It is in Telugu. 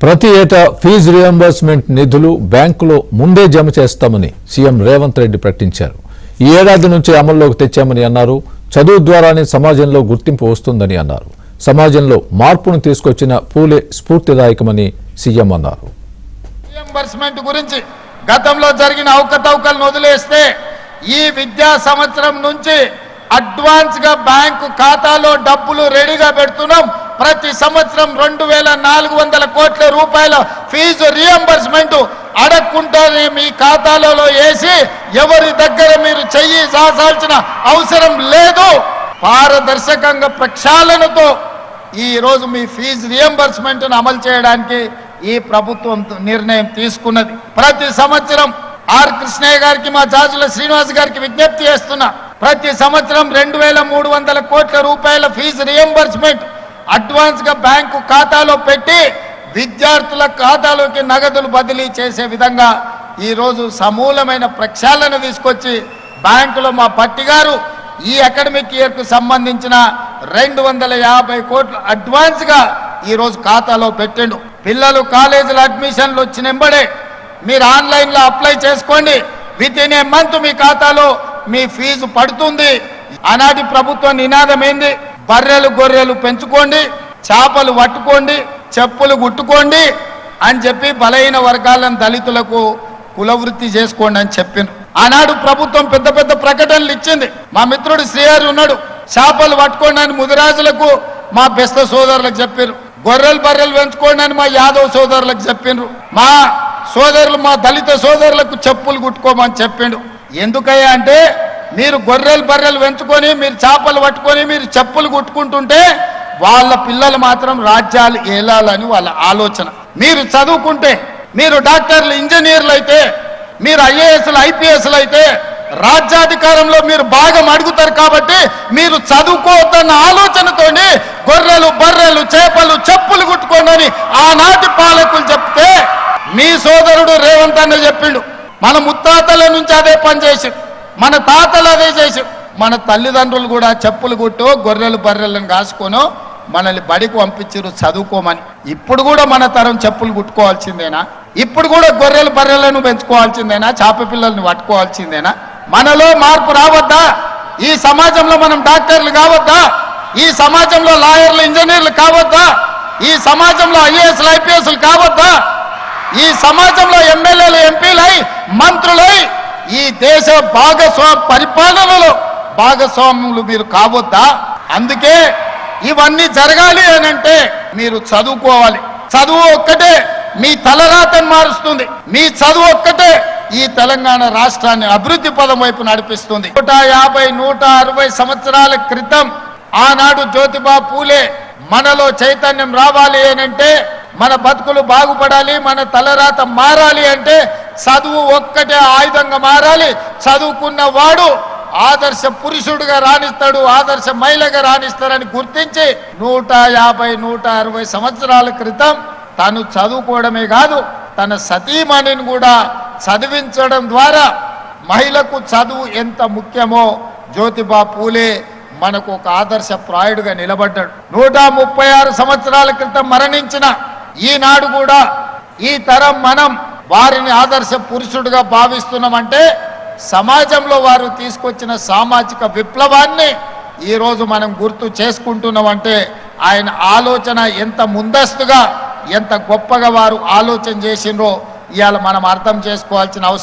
ప్రతి ఏటా ఫీజు రియంబర్స్మెంట్ నిధులు బ్యాంకులో ముందే జమ చేస్తామని సీఎం రేవంత్ రెడ్డి ప్రకటించారు. ఈ ఏడాది నుంచి అమల్లోకి తెచ్చామని అన్నారు. చదువు ద్వారానే సమాజంలో గుర్తింపు వస్తుందని అన్నారు. సమాజంలో మార్పును తీసుకొచ్చిన పూలే స్ఫూర్తిదాయకమని సీఎం అన్నారు. రియంబర్స్మెంట్ గురించి గతంలో జరిగిన అవకతవకలను వదిలేస్తే ఈ విద్యా సంవత్సరం నుంచి అడ్వాన్స్ గా బ్యాంకు ఖాతాలో డబ్బులు రెడీగా పెడుతున్నాం. ప్రతి సంవత్సరం 2400 కోట్ల రూపాయల ఫీజు రియంబర్స్మెంట్ అడగకుండానే మీ ఖాతాలలో వేసి ఎవరి దగ్గర మీరు చెయ్యి సాల్సిన అవసరం లేదు. పారదర్శకంగా ప్రక్షాళనతో ఈ రోజు మీ ఫీజు రియంబర్స్మెంట్ అమలు చేయడానికి ఈ ప్రభుత్వం నిర్ణయం తీసుకున్నది. ప్రతి సంవత్సరం ఆర్ కృష్ణయ్య గారికి, మా జాజుల శ్రీనివాస్ గారికి విజ్ఞప్తి చేస్తున్నా, ప్రతి సంవత్సరం 2300 కోట్ల రూపాయల ఫీజు రియంబర్స్మెంట్ అడ్వాన్స్ గా బ్యాంకు ఖాతాలో పెట్టి విద్యార్థుల ఖాతాలోకి నగదులు బదిలీ చేసే విధంగా ఈ రోజు సమూలమైన ప్రక్షాళన తీసుకొచ్చి బ్యాంకులో మా పట్టి గారు ఈ అకాడమిక్ ఇయర్ కు సంబంధించిన 250 కోట్లు అడ్వాన్స్ గా ఈ రోజు ఖాతాలో పెట్టిండు. పిల్లలు కాలేజీల అడ్మిషన్లు వచ్చినెంబడే మీరు ఆన్లైన్ లో అప్లై చేసుకోండి. విత్ ఇన్ ఏ మంత్ మీ ఖాతాలో మీ ఫీజు పడుతుంది. ఆనాటి ప్రభుత్వం నినాదం ఏంది? బర్రెలు గొర్రెలు పెంచుకోండి, చేపలు పట్టుకోండి, చెప్పులు గుట్టుకోండి అని చెప్పి బలహీన వర్గాలను దళితులకు కులవృత్తి చేసుకోండి అని చెప్పింది. ఆనాడు ప్రభుత్వం పెద్ద పెద్ద ప్రకటనలు ఇచ్చింది. మా మిత్రుడు శ్రీహరి ఉన్నాడు, చేపలు పట్టుకోండి అని ముదిరాజులకు మా బెస్త సోదరులకు చెప్పారు. గొర్రెలు బర్రెలు పెంచుకోండి అని మా యాదవ్ సోదరులకు చెప్పిండ్రు. మా సోదరులు, మా దళిత సోదరులకు చెప్పులు కుట్టుకోమని చెప్పిండు. ఎందుకయ్యా అంటే మీరు గొర్రెలు బర్రెలు పెంచుకొని, మీరు చేపలు పట్టుకొని, మీరు చెప్పులు కుట్టుకుంటుంటే వాళ్ళ పిల్లలు మాత్రం రాజ్యాలు ఏలాలని వాళ్ళ ఆలోచన. మీరు చదువుకుంటే, మీరు డాక్టర్లు ఇంజనీర్లు అయితే, మీరు ఐఏఎస్లు ఐపీఎస్లు అయితే రాజ్యాధికారంలో మీరు భాగం అడుగుతారు. కాబట్టి మీరు చదువుకోవద్దన్న ఆలోచనతోని గొర్రెలు బర్రెలు చేపలు చెప్పులు కుట్టుకోండి ఆనాటి పాలకులు చెప్తే మీ సోదరుడు రేవంత్ అన్న చెప్పిండు. మన ముత్తాతల నుంచి అదే పని చేసి, మన తాతలు అదే చేసి, మన తల్లిదండ్రులు కూడా చెప్పులు కుట్టో గొర్రెలు బర్రెలను కాసుకోనో మనల్ని బడికి పంపించారు చదువుకోమని. ఇప్పుడు కూడా మన తరం చెప్పులు కుట్టుకోవాల్సిందేనా? ఇప్పుడు కూడా గొర్రెలు బర్రెలను పెంచుకోవాల్సిందేనా? చేప పిల్లల్ని పట్టుకోవాల్సిందేనా? మనలో మార్పు రావద్దా? ఈ సమాజంలో మనం డాక్టర్లు కావద్దా? ఈ సమాజంలో లాయర్లు ఇంజనీర్లు కావద్దా? ఈ సమాజంలో ఐఏఎస్లు ఐపీఎస్లు కావద్దా? ఈ సమాజంలో ఎమ్మెల్యేలు ఎంపీలై మంత్రులై ఈ దేశ పరిపాలనలో భాగస్వాములు మీరు కావద్దా? అందుకే ఇవన్నీ జరగాలి అని అంటే మీరు చదువుకోవాలి. చదువు ఒక్కటే మీ తలరాతను మారుస్తుంది. మీ చదువు ఒక్కటే ఈ తెలంగాణ రాష్ట్రాన్ని అభివృద్ధి పదం వైపు నడిపిస్తుంది. 150-160 సంవత్సరాల క్రితం ఆనాడు జ్యోతిబా పూలే మనలో చైతన్యం రావాలి అనంటే, మన బతుకులు బాగుపడాలి, మన తలరాత మారాలి అంటే చదువు ఒక్కటే ఆయుధంగా మారాలి. చదువుకున్న వాడు ఆదర్శ పురుషుడుగా రాణిస్తాడు, ఆదర్శ మహిళగా రాణిస్తారని గుర్తించి 150-160 సంవత్సరాల క్రితం తను చదువుకోవడమే కాదు తన సతీమణిని కూడా చదివించడం ద్వారా మహిళకు చదువు ఎంత ముఖ్యమో జ్యోతిబా పూలే మనకు ఒక ఆదర్శ ప్రాయుడుగా నిలబడ్డాడు. 136 సంవత్సరాల క్రితం మరణించిన ఈనాడు కూడా ఈ తరం మనం వారిని ఆదర్శ పురుషుడుగా భావిస్తున్నామంటే సమాజంలో వారు తీసుకొచ్చిన సామాజిక విప్లవాన్ని ఈ రోజు మనం గుర్తు చేసుకుంటున్నామంటే ఆయన ఆలోచన ఎంత ముందస్తుగా ఎంత గొప్పగా వారు ఆలోచన చేసిండ్రో ఇవాళ మనం అర్థం చేసుకోవాల్సిన అవసరం.